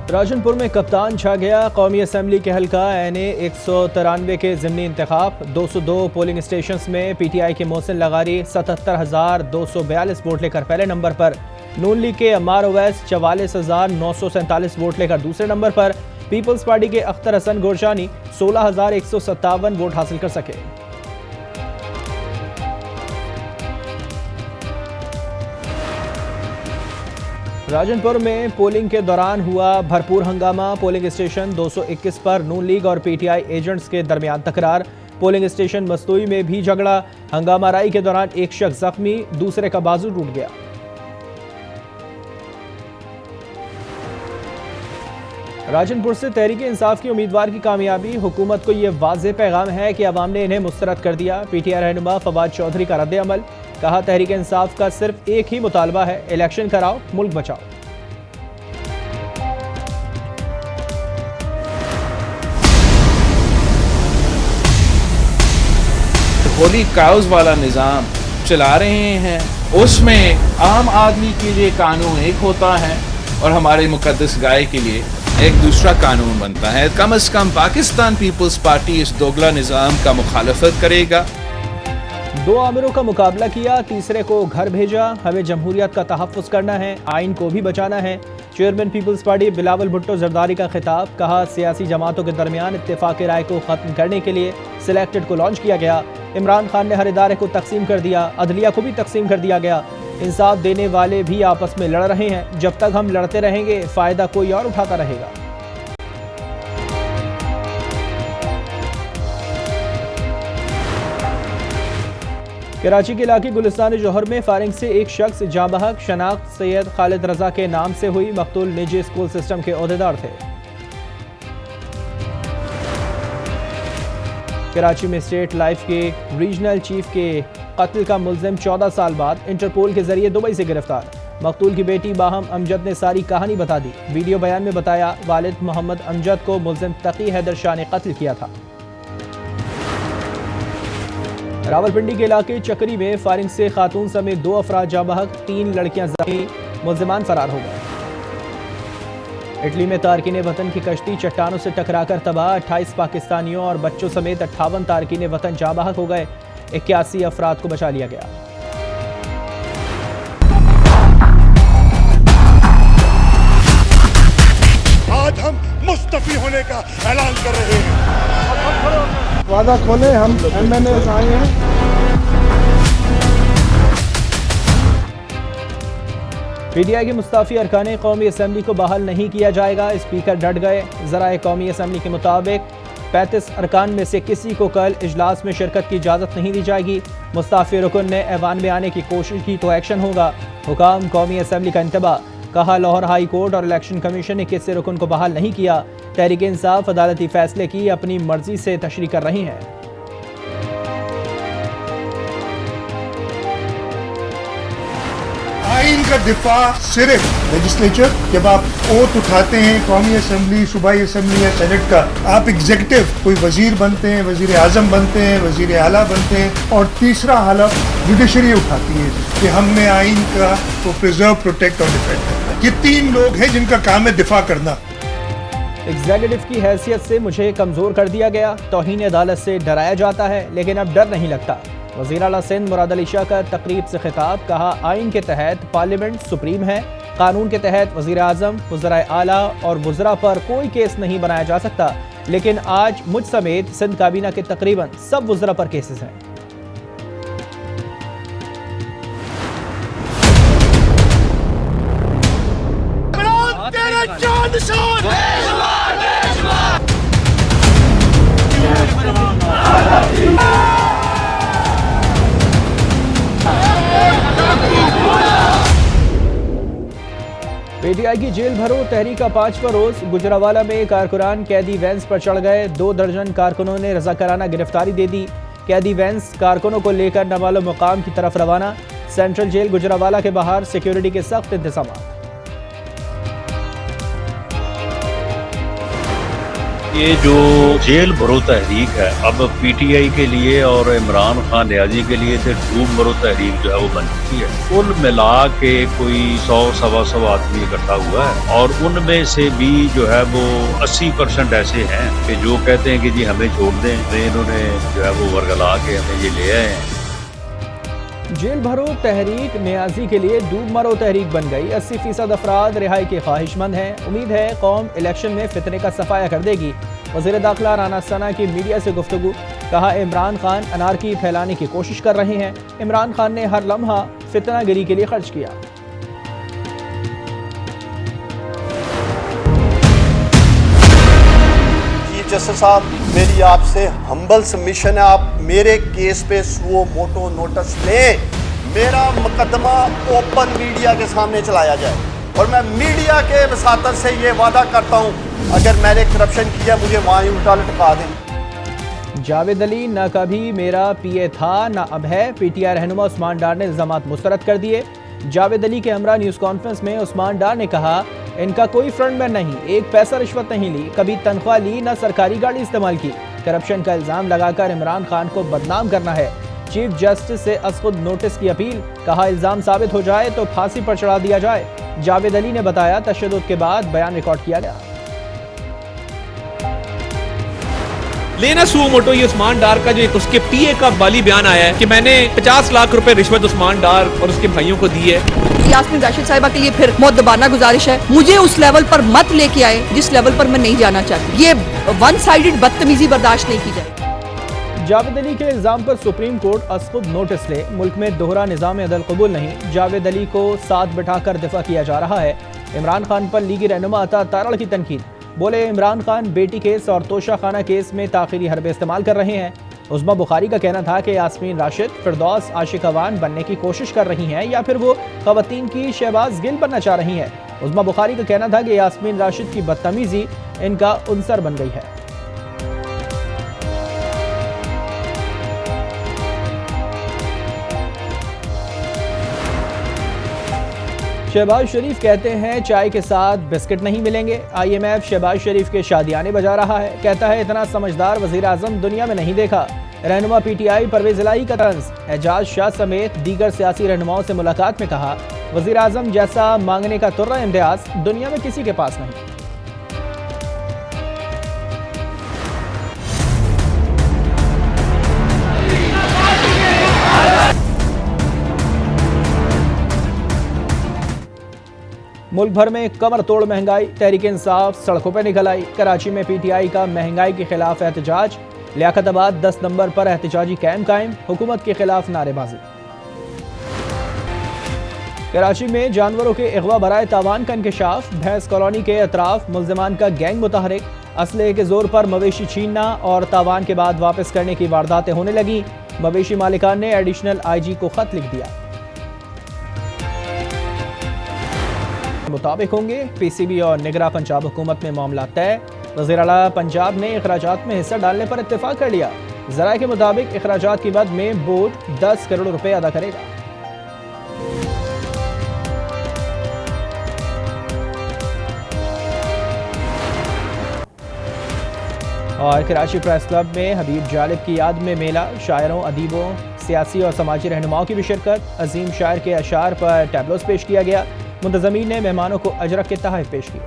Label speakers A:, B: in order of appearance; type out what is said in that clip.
A: राजनपुर में कप्तान छा गया। कौमी असम्बली के हल्का NA 193 के ज़िमनी इंतखाब 202 पोलिंग स्टेशन में PTI के मोहसिन लगारी 77,242 वोट लेकर पहले नंबर पर, नून लीग के अम्मार ओवैस 44,947 वोट लेकर दूसरे नंबर पर, पीपल्स पार्टी के अख्तर हसन गोरशानी 16,157 वोट हासिल कर सके। राजनपुर में पोलिंग के दौरान हुआ भरपूर हंगामा। पोलिंग स्टेशन 221 पर नून लीग और PTI एजेंट्स के दरमियान तकरार। पोलिंग स्टेशन मस्तूई में भी झगड़ा। हंगामा राई के दौरान एक शख्स जख्मी, दूसरे का बाजू टूट गया। राजनपुर से तहरीक इंसाफ की उम्मीदवार की कामयाबी। हुकूमत को यह वाज़ेह पैगाम है कि अवाम ने इन्हें मुस्तरद कर दिया। PTI रहनुमा फवाद चौधरी का रद्द अमल। कहा, तहरीक इंसाफ का सिर्फ एक ही मुतालबा है, इलेक्शन कराओ, मुल्क बचाओ।
B: होली काउज वाला निज़ाम चला रहे हैं, उसमें आम आदमी के लिए कानून एक होता है और हमारे मुकद्दस गाय के लिए एक दूसरा कानून बनता है। कम से कम पाकिस्तान पीपल्स पार्टी इस दोगला निज़ाम का मुखालफत करेगा।
A: 2 आमिरों का मुकाबला किया, तीसरे को घर भेजा। हमें जमहूरियत का तहफ़्फ़ुज़ करना है, आइन को भी बचाना है। चेयरमैन पीपल्स पार्टी बिलावल भुट्टो जरदारी का खिताब। कहा, सियासी जमातों के दरमियान इत्तेफाक राय को ख़त्म करने के लिए सिलेक्टेड को लॉन्च किया गया। इमरान खान ने हर इदारे को तकसीम कर दिया, अदलिया को भी तकसीम कर दिया गया। इंसाफ देने वाले भी आपस में लड़ रहे हैं। जब तक हम लड़ते रहेंगे, फ़ायदा कोई और उठाता रहेगा। कराची के इलाके गुलिस्तान जौहर में फायरिंग से एक शख्स जाँ बहक। शनाख्त सैयद खालिद रजा के नाम से हुई। मकतूल निजी स्कूल सिस्टम के ओहदेदार थे। कराची में स्टेट लाइफ के रीजनल चीफ के कत्ल का मुल्जिम 14 साल बाद इंटरपोल के जरिए दुबई से गिरफ्तार। मकतूल की बेटी बाहम अमजद ने सारी कहानी बता दी। वीडियो बयान में बताया, वालिद मोहम्मद अमजद को मुल्जिम तकी हैदर शाह ने कत्ल किया था। रावलपिंडी के इलाके चकरी में फायरिंग से खातून समेत 2 अफराद जाँ बहक, 3 लड़कियां जख्मी, मुल्जिमान फरार हो गए। इटली में तारकीन वतन की कश्ती चट्टानों से टकराकर तबाह। 28 पाकिस्तानियों और बच्चों समेत 58 तारकीन वतन जाँ बहक हो गए। 81 अफराद को बचा लिया गया।
C: आज हम मुस्तफी होने का ऐलान कर रहे हैं।
D: वादा खोले, हम MNA आए हैं।
A: PTI के मुस्ताफी अरकान कौमी असम्बली को बहाल नहीं किया जाएगा। स्पीकर डट गए। ज़राए कौमी असम्बली के मुताबिक 35 अरकान में से किसी को कल इजलास में शिरकत की इजाज़त नहीं दी जाएगी। मुस्ताफी रुकन ने ऐवान में आने की कोशिश की तो एक्शन होगा। हुकाम कौमी असम्बली का इंतबा। कहा, लाहौर हाई कोर्ट और इलेक्शन कमीशन ने किसी रुकन को बहाल नहीं किया। तहरीक इंसाफ अदालती फैसले की अपनी मर्जी से तशरीह कर रही है।
C: आइन का दिफा सिर्फ लेजिस्लेचर, जब आप ओथ उठाते हैं कौमी असम्बली, सूबाई असम्बली या सेनेट का, आप एग्जीक्यूटिव कोई वजीर बनते हैं, वजीर आजम बनते हैं, वजीर आला बनते हैं, और तीसरा हलफ जुडिशरी उठाती है कि हमने आइन का को प्रिजर्व, प्रोटेक्ट और डिफेंड करना। ये 3 लोग हैं जिनका काम है दिफा करना।
A: एग्जीक्यूटिव की हैसियत से मुझे कमज़ोर कर दिया गया। तौहीन अदालत से डराया जाता है, लेकिन अब डर नहीं लगता। वज़ीर आला सिंध मुराद अली शाह का तकरीब से खिताब। कहा, आइन के तहत पार्लियामेंट सुप्रीम है। कानून के तहत वज़ीर आज़म, वज़राए आला और वज़रा पर कोई केस नहीं बनाया जा सकता, लेकिन आज मुझ समेत सिंध काबीना के तकरीबन सब वज़रा पर केसेस हैं। PTI की जेल भरो तहरीक का 5वां रोज। गुजरावाला में कारकुनान कैदी वैन्स पर चढ़ गए। 2 दर्जन कारकुनों ने रजाकाराना गिरफ्तारी दे दी। कैदी वैन्स कारकुनों को लेकर नमालो मुकाम की तरफ रवाना। सेंट्रल जेल गुजरावाला के बाहर सिक्योरिटी के सख्त इंतजाम।
E: ये जो जेल भरो तहरीक है अब पीटीआई के लिए और इमरान खान न्याजी के लिए तो डूब भरो तहरीक जो है वो बन चुकी है। कुल मिला के कोई 100-125 आदमी इकट्ठा हुआ है और उनमें से भी जो है वो 80% ऐसे हैं कि जो कहते हैं कि जी हमें छोड़ दें, इन्होंने जो है वो वर्गला के हमें ये ले आए हैं।
A: जेल भरो तहरीक न्याजी के लिए डूब मरो तहरीक बन गई। 80% अफराद रिहाई के ख्वाहिशमंद हैं। उम्मीद है कौम इलेक्शन में फितने का सफाया कर देगी। वज़ीर दाखिला राना सना की मीडिया से गुफ्तगू, कहा इमरान खान अनारकी फैलाने की कोशिश कर रहे हैं। इमरान खान ने हर लम्हा फितनागिरी के लिए खर्च किया।
F: जस्टिस साहब, मेरी आपसे हम्बल सबमिशन है, आप मेरे केस पे सुओ मोटो नोटिस लें। मेरा मुकदमा ओपन मीडिया के सामने चलाया जाए और मैं मीडिया के वसातत से ये वादा करता हूँ, अगर मैंने करप्शन किया मुझे वहाँ ही उल्टा लटका दें।
A: जावेद अली न कभी मेरा पीए था न अब है। पीटीआई रहनुमा उस्मान डार ने इल्जामात मुस्तरद कर दिए। जावेद अली के हमरा न्यूज़ कॉन्फ्रेंस में उस्मान डार ने कहा, इनका कोई फ्रंटमैन नहीं, एक पैसा रिश्वत नहीं ली, कभी तनख्वाह ली, न सरकारी गाड़ी इस्तेमाल की। करप्शन का इल्जाम लगाकर इमरान खान को बदनाम करना है। चीफ जस्टिस से खुद नोटिस की अपील, कहा इल्जाम साबित हो जाए तो फांसी पर चढ़ा दिया जाए। जावेद अली ने बताया तशद्दुद के बाद बयान रिकॉर्ड किया गया।
G: लेना सुओ मोटो ये उस्मान डार का जो एक उसके पीए का बाली बयान आया है कि मैंने 50 लाख रुपए रिश्वत उस्मान डार और उसके भाइयों को दी है।
H: यास्मीन राशिद साहिबा के लिए फिर मुद्दबाना गुजारिश है, मुझे उस लेवल पर मत लेके आए जिस लेवल पर मैं नहीं जाना चाहती। ये वन साइडेड बदतमीजी बर्दाश्त नहीं की जाए।
A: जावेद अली के इल्जाम पर सुप्रीम कोर्ट खुद नोटिस ले। मुल्क में दोहरा निज़ाम अदल कबूल नहीं। जावेद अली को साथ बिठाकर दिफा किया जा रहा है। इमरान खान पर लीगी रहनुमा अता तारड़ की तनकीद, बोले इमरान खान बेटी केस और तोशा खाना केस में ताखिरी हरबे इस्तेमाल कर रहे हैं। उस्मा बुखारी का कहना था कि यास्मीन राशिद फिरदौस आशिक अवान बनने की कोशिश कर रही हैं या फिर वो खवातीन की शहबाज गिल बनना चाह रही हैं। उस्मा बुखारी का कहना था कि यास्मीन राशिद की बदतमीजी इनका उनसर बन गई है। शहबाज शरीफ कहते हैं चाय के साथ बिस्किट नहीं मिलेंगे। IMF शहबाज शरीफ के शादियाने बजा रहा है। कहता है इतना समझदार वजीर आजम दुनिया में नहीं देखा। रहनुमा PTI परवेज इलाही का तंज, एजाज शाह समेत दीगर सियासी रहनुमाओं से मुलाकात में कहा वजीर आजम जैसा मांगने का तुर्रा इम्तियाज दुनिया में किसी के पास नहीं। मुल्क भर में कमर तोड़ महंगाई, तहरीक इंसाफ सड़कों पर निकल आई। कराची में PTI का महंगाई के खिलाफ एहतजाज, लियाकताबाद 10 नंबर पर एहतजाजी कैंप कायम, हुकूमत के खिलाफ नारेबाजी। कराची में जानवरों के अगवा बराए तावान का इंकशाफ, भैंस कॉलोनी के अतराफ मुल्जिमान का गैंग मुतहरिक, असलहे के जोर पर मवेशी छीनना और तावान के बाद वापस करने की वारदातें होने लगी। मवेशी मालिकान ने एडिशनल IG को खत लिख दिया। मुताबिक होंगे PCB और निगरां पंजाब हुकूमत में मामला तय। वज़ीर आला पंजाब ने अखराजात में हिस्सा डालने पर इत्तेफाक कर लिया। ज़राए के मुताबिक अखराजात की मद में बोर्ड 10 करोड़ रुपए अदा करेगा। और कराची प्रेस क्लब में हबीब जालिब की याद में मेला, शायरों, अदीबों, सियासी और समाजी रहनुमाओं की भी शिरकत। अजीम शायर के अशार पर टैबलोस पेश किया गया। मुंतज़मीन ने मेहमानों को अजरक के तोहफे पेश किए।